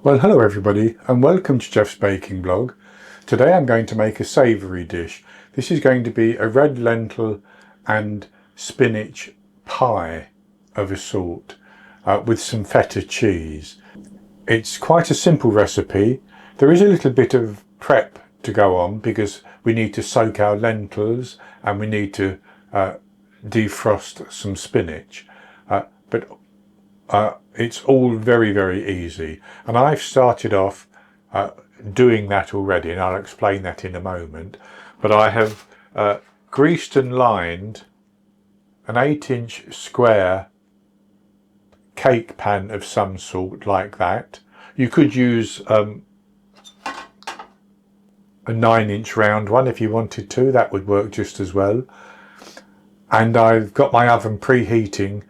Well, hello everybody and welcome to Jeff's Baking Blog. Today I'm going to make a savoury dish. This is going to be a red lentil and spinach pie of a sort with some feta cheese. It's quite a simple recipe. There is a little bit of prep to go on because we need to soak our lentils and we need to defrost some spinach. But it's all very easy, and I've started off doing that already, and I'll explain that in a moment. But I have greased and lined an 8-inch square cake pan of some sort like that. You could use a 9-inch round one if you wanted to, that would work just as well. And I've got my oven preheating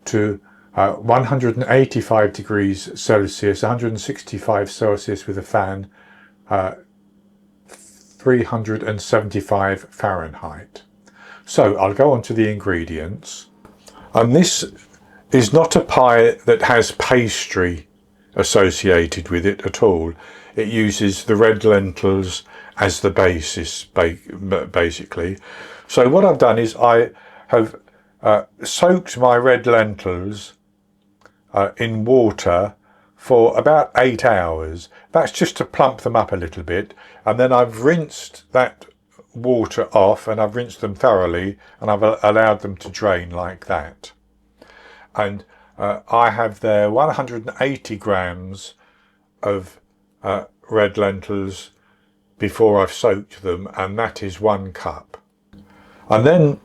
to 185 degrees Celsius, 165 Celsius with a fan, 375 Fahrenheit. So I'll go on to the ingredients. And this is not a pie that has pastry associated with it at all. It uses the red lentils as the basis, basically. So what I've done is I have soaked my red lentils in water for about 8 hours. That's just to plump them up a little bit, and then I've rinsed that water off, and I've rinsed them thoroughly, and I've allowed them to drain like that. And I have there 180 grams of red lentils before I've soaked them, and that is 1 cup. And then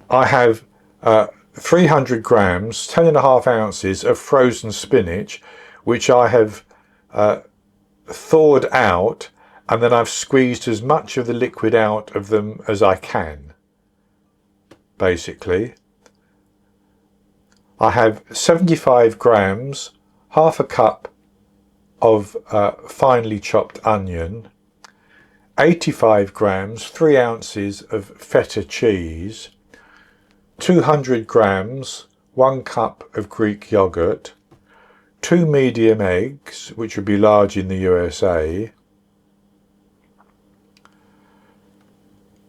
I have 300 grams, 10.5 ounces of frozen spinach, which I have thawed out, and then I've squeezed as much of the liquid out of them as I can, basically. I have 75 grams, half a cup of finely chopped onion, 85 grams, 3 ounces of feta cheese, 200 grams, 1 cup of Greek yoghurt, 2 medium eggs, which would be large in the USA,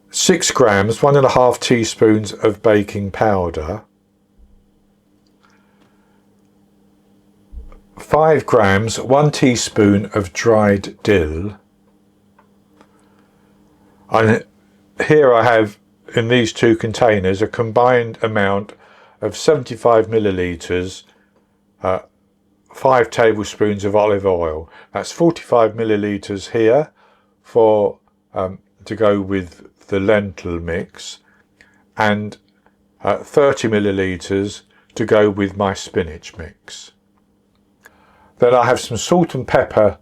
6 grams, 1.5 teaspoons of baking powder, 5 grams, 1 teaspoon of dried dill, and here I have in these 2 containers a combined amount of 75 millilitres, 5 tablespoons of olive oil. That's 45 millilitres here for to go with the lentil mix, and 30 millilitres to go with my spinach mix. Then I have some salt and pepper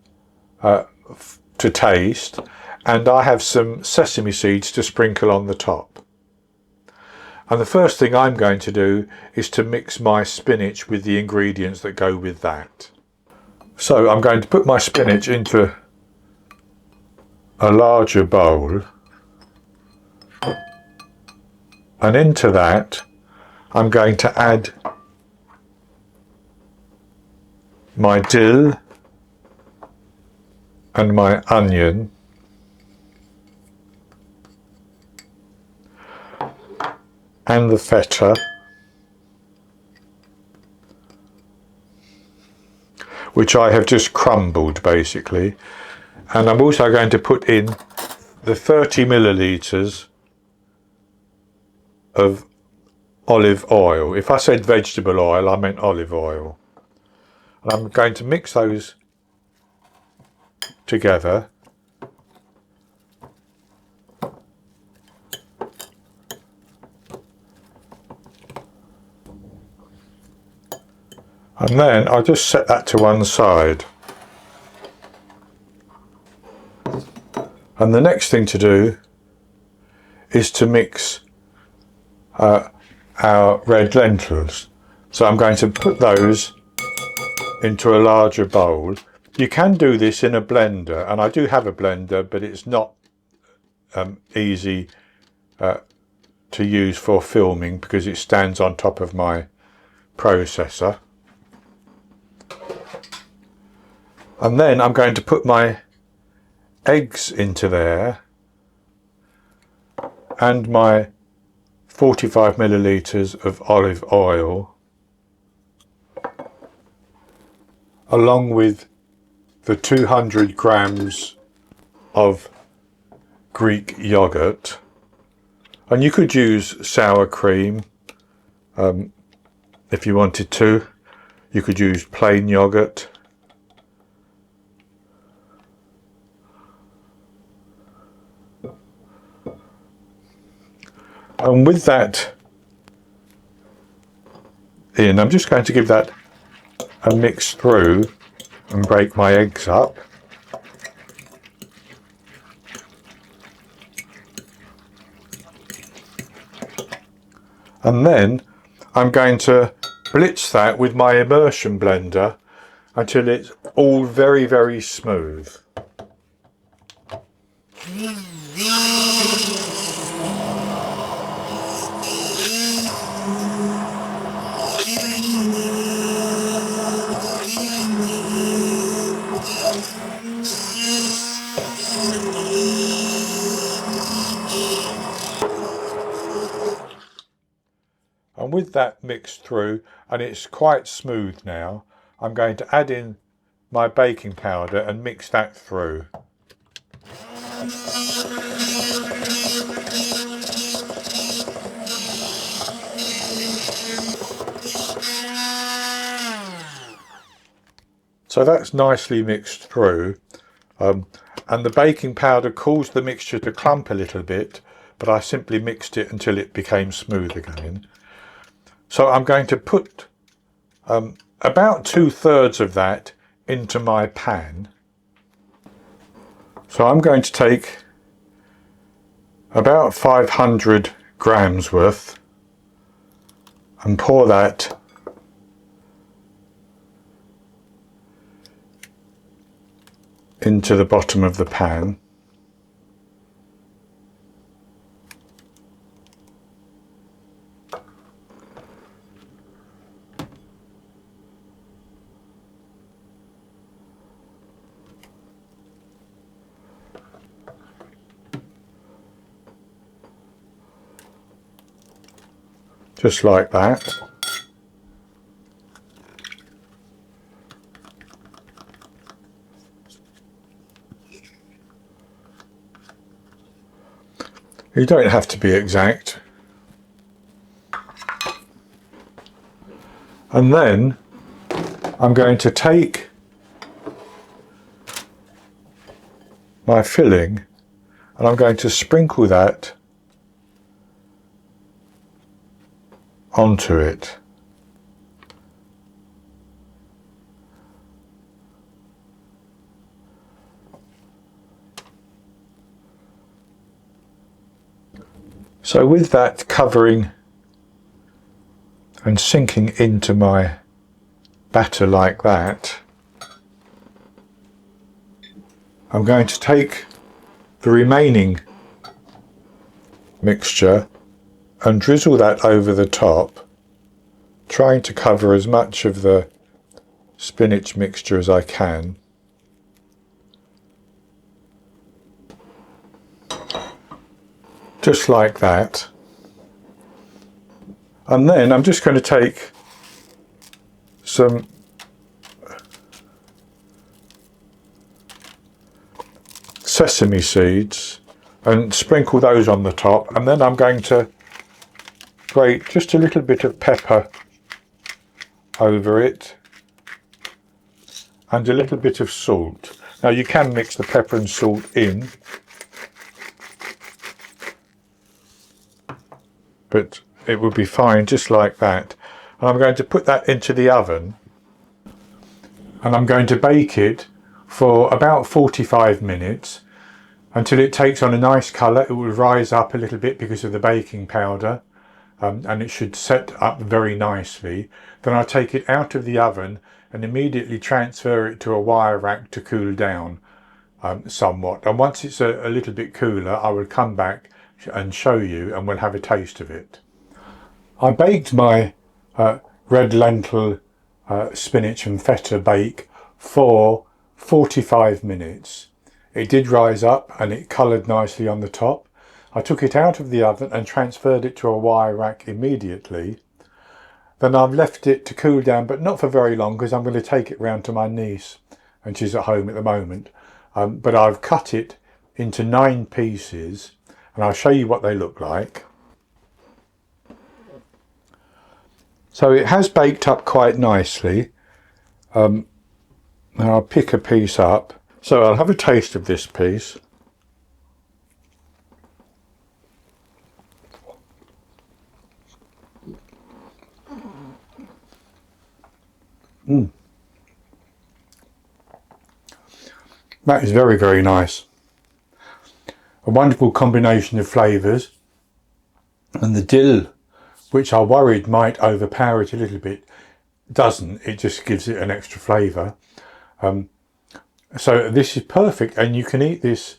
to taste, and I have some sesame seeds to sprinkle on the top. And the first thing I'm going to do is to mix my spinach with the ingredients that go with that. So I'm going to put my spinach into a larger bowl, and into that I'm going to add my dill and my onion, and the feta, which I have just crumbled basically. And I'm also going to put in the 30 millilitres of olive oil. If I said vegetable oil, I meant olive oil. And I'm going to mix those together. And then I'll just set that to one side. And the next thing to do is to mix our red lentils. So I'm going to put those into a larger bowl. You can do this in a blender, and I do have a blender, but it's not easy to use for filming because it stands on top of my processor. And then I'm going to put my eggs into there and my 45 millilitres of olive oil, along with the 200 grams of Greek yoghurt. And you could use sour cream if you wanted to. You could use plain yoghurt. And with that in, I'm just going to give that a mix through and break my eggs up. And then I'm going to blitz that with my immersion blender until it's all very, very smooth. And with that mixed through, and it's quite smooth now, I'm going to add in my baking powder and mix that through. So that's nicely mixed through, and the baking powder caused the mixture to clump a little bit, but I simply mixed it until it became smooth again. So I'm going to put about 2/3 of that into my pan. So I'm going to take about 500 grams worth and pour that into the bottom of the pan. Just like that. You don't have to be exact. And then I'm going to take my filling and I'm going to sprinkle that onto it. So with that covering and sinking into my batter like that, I'm going to take the remaining mixture and drizzle that over the top, trying to cover as much of the spinach mixture as I can. Just like that. And then I'm just going to take some sesame seeds and sprinkle those on the top, and then I'm going to grate just a little bit of pepper over it and a little bit of salt. Now you can mix the pepper and salt in, but it will be fine just like that. And I'm going to put that into the oven and I'm going to bake it for about 45 minutes until it takes on a nice colour. It will rise up a little bit because of the baking powder, and it should set up very nicely. Then I'll take it out of the oven and immediately transfer it to a wire rack to cool down somewhat. And once it's a little bit cooler, I will come back and show you and we'll have a taste of it. I baked my red lentil spinach and feta bake for 45 minutes. It did rise up and it coloured nicely on the top. I took it out of the oven and transferred it to a wire rack immediately. Then I've left it to cool down, but not for very long, because I'm going to take it round to my niece and she's at home at the moment. But I've cut it into 9 pieces and I'll show you what they look like. So it has baked up quite nicely. Now I'll pick a piece up. So I'll have a taste of this piece. That is very, very nice. A wonderful combination of flavours. And the dill, which I worried might overpower it a little bit, doesn't. It just gives it an extra flavour. So this is perfect, and you can eat this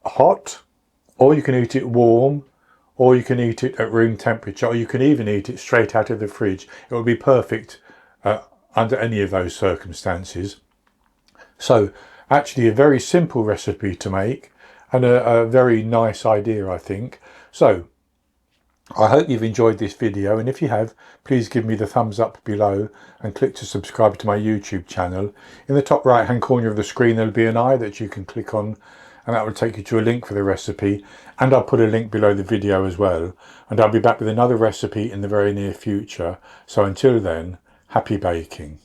hot, or you can eat it warm, or you can eat it at room temperature, or you can even eat it straight out of the fridge. It will be perfect under any of those circumstances. So actually a very simple recipe to make, and a very nice idea, I think. So I hope you've enjoyed this video, and if you have, please give me the thumbs up below and click to subscribe to my YouTube channel. In the top right hand corner of the screen there'll be an eye that you can click on, and that will take you to a link for the recipe, and I'll put a link below the video as well. And I'll be back with another recipe in the very near future. So until then, happy baking.